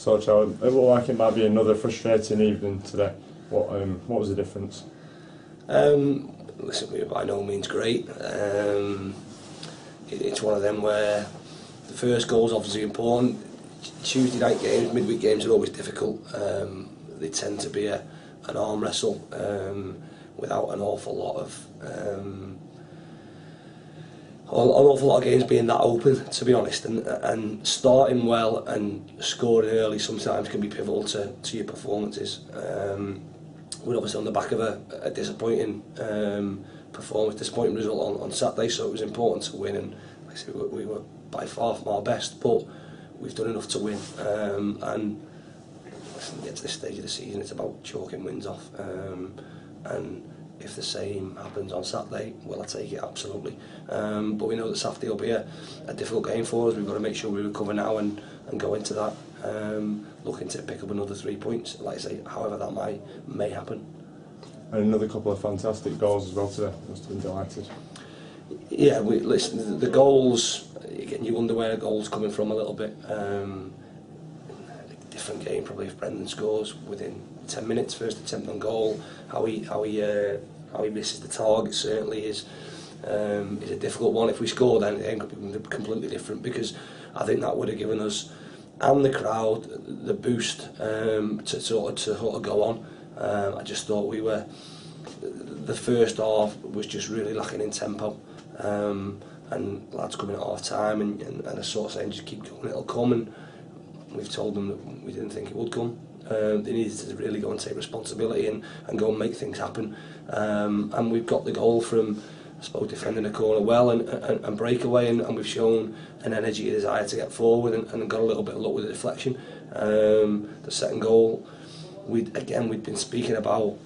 So, Chall, it looked like it might be another frustrating evening today. What was the difference? Listen, we were by no means great. It's one of them where the first goal is obviously important. Tuesday night games, midweek games are always difficult. They tend to be an arm wrestle without an awful lot of games being that open, to be honest, and starting well and scoring early sometimes can be pivotal to your performances. We're obviously on the back of a disappointing performance, disappointing result on Saturday, so it was important to win, and like I said, we were by far from our best, but we've done enough to win, and listen, to get to this stage of the season, it's about chalking wins off, and if the same happens on Saturday, well, I take it, absolutely. But we know that Saturday will be a difficult game for us. We've got to make sure we recover now and go into that looking to pick up another 3 points, like I say, however that may happen. And another couple of fantastic goals as well today. Must have been delighted. Yeah, listen, the goals, again, you wonder where a goal's coming from a little bit. Different game probably if Brendan scores within 10 minutes, first attempt on goal. How he misses the target certainly is a difficult one. If we score, then it could be completely different, because I think that would have given us and the crowd the boost to sort of go on. I just thought the first half was just really lacking in tempo, and lads coming at half time and I sort of saying just keep going, it'll come, and we've told them that we didn't think it would come. They needed to really go and take responsibility and go and make things happen, and we've got the goal from, I suppose, defending the corner well and breakaway, and we've shown an energy, a desire to get forward, and got a little bit of luck with the deflection. The second goal, we'd been speaking about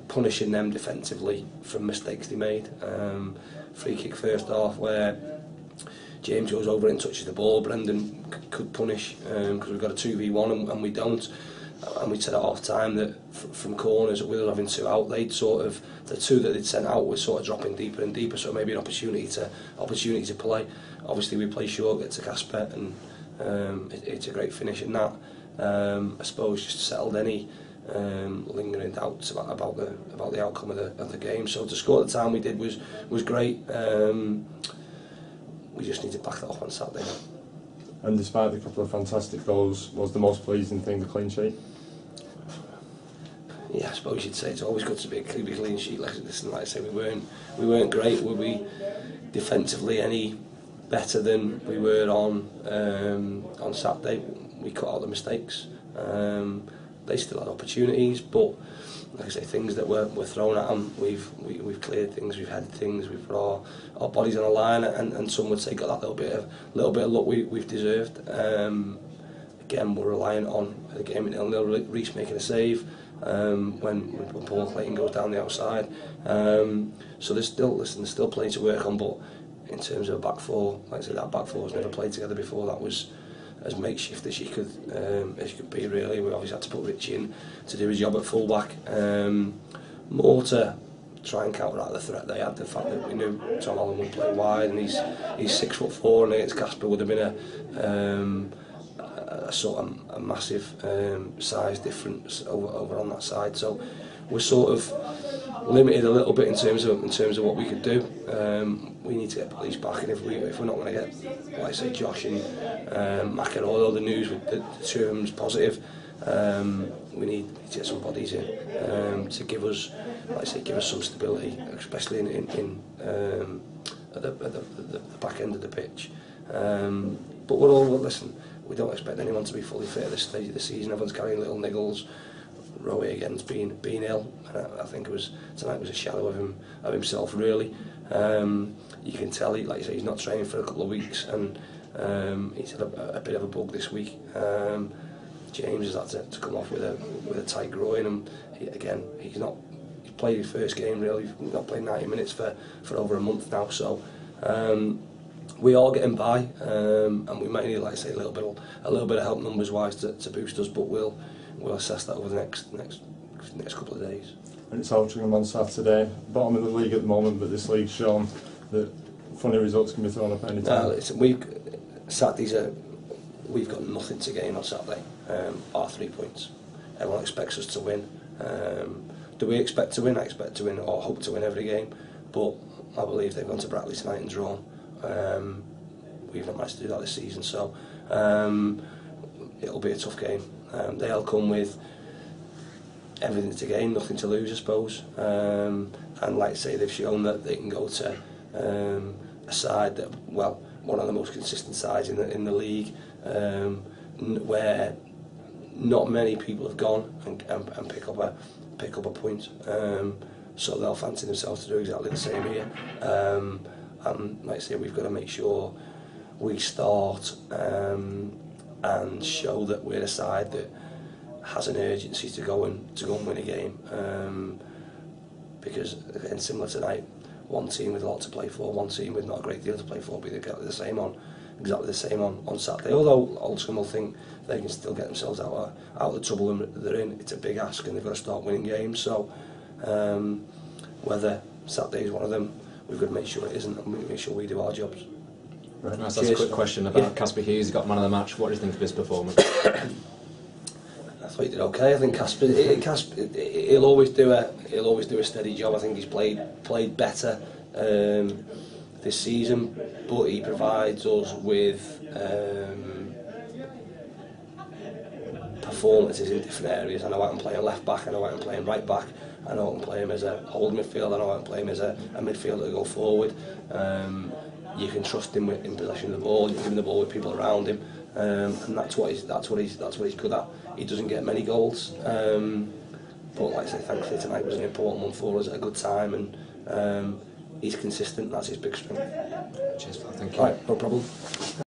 punishing them defensively from mistakes they made. Free kick first half where James goes over and touches the ball, Brendan could punish because we've got a 2v1 and we don't. And we said at half time that from corners, with us having two out, the two that they'd sent out were sort of dropping deeper and deeper, so maybe an opportunity to play. Obviously we play short, get to Casper, and it's a great finish, and that I suppose just settled any lingering doubts about the outcome of the game. So to score at the time we did was great. We just need to back that up on Saturday now. And despite the couple of fantastic goals, was the most pleasing thing the clean sheet? Yeah, I suppose you'd say it's always good to be a clean sheet. Like I say, we weren't great. Were we defensively any better than we were on Saturday? We cut out the mistakes. They still had opportunities, but like I say, things that were thrown at them, we've cleared things, we've headed things, we've put our bodies on the line, and some would say got that little bit of luck we've deserved. Again, we're reliant on the game at 0-0, Reece making a save when Paul Clayton goes down the outside. So there's still plenty to work on, but in terms of a back four, like I say, that back four has never played together before. That was as makeshift as you could be, really. We obviously had to put Richie in to do his job at full-back, more to try and counteract the threat they had. The fact that we knew Tom Holland would play wide, and he's 6'4", and against Casper would have been a sort of a massive size difference over on that side. So we're sort of limited a little bit in terms of what we could do. We need to get police back, and if we're not going to get, like I say, Josh and Mac and all the news with the two of them's positive, we need to get some bodies in to give us, like I say, give us some stability, especially at the back end of the pitch. But listen, we don't expect anyone to be fully fit at this stage of the season. Everyone's carrying little niggles. Rowie again's been ill. I think tonight was a shadow of himself, really. You can tell, like you say, he's not training for a couple of weeks, and he's had a bit of a bug this week. James has had to come off with a tight groin, and he's played his first game, really. He's not played 90 minutes for over a month now, so we are getting by, and we might need, like I say, a little bit of help numbers wise to boost us, but we'll assess that over the next couple of days. And it's Alfreton on Saturday, bottom of the league at the moment, but this league's shown that funny results can be thrown up any time. Saturday's we've got nothing to gain on Saturday, our 3 points. Everyone expects us to win. Do we expect to win? I expect to win, or hope to win every game, but I believe they've gone to Brackley tonight and drawn. We've not managed to do that this season, so it'll be a tough game. They'll come with everything to gain, nothing to lose, I suppose. And like I say, they've shown that they can go to a side that, well, one of the most consistent sides in the league, where not many people have gone and pick up a point. So they'll fancy themselves to do exactly the same here. And like I say, we've got to make sure we start and show that we're a side that has an urgency to go and win a game. Because again, similar tonight, one team with a lot to play for, one team with not a great deal to play for, will be exactly the same on Saturday. Although Alfreton will think they can still get themselves out of the trouble they're in. It's a big ask, and they've got to start winning games. So whether Saturday is one of them, we've got to make sure it isn't, and make sure we do our jobs. Right, nice. That's a quick question about Casper Hughes. He got man of the match. What do you think of his performance? I thought he did okay. I think Casper, he'll always do a steady job. I think he's played better this season, but he provides us with performances in different areas. I know I can play a left back, I know I can play him right back, I know I can play him as a holding midfield, I know I can play him as a midfielder to go forward. You can trust him in possession of the ball. You give him the ball with people around him, and that's what he's good at. He doesn't get many goals, but like I say, thankfully tonight was an important one for us at a good time, and he's consistent. That's his big strength. Cheers, thank you. Right, no problem.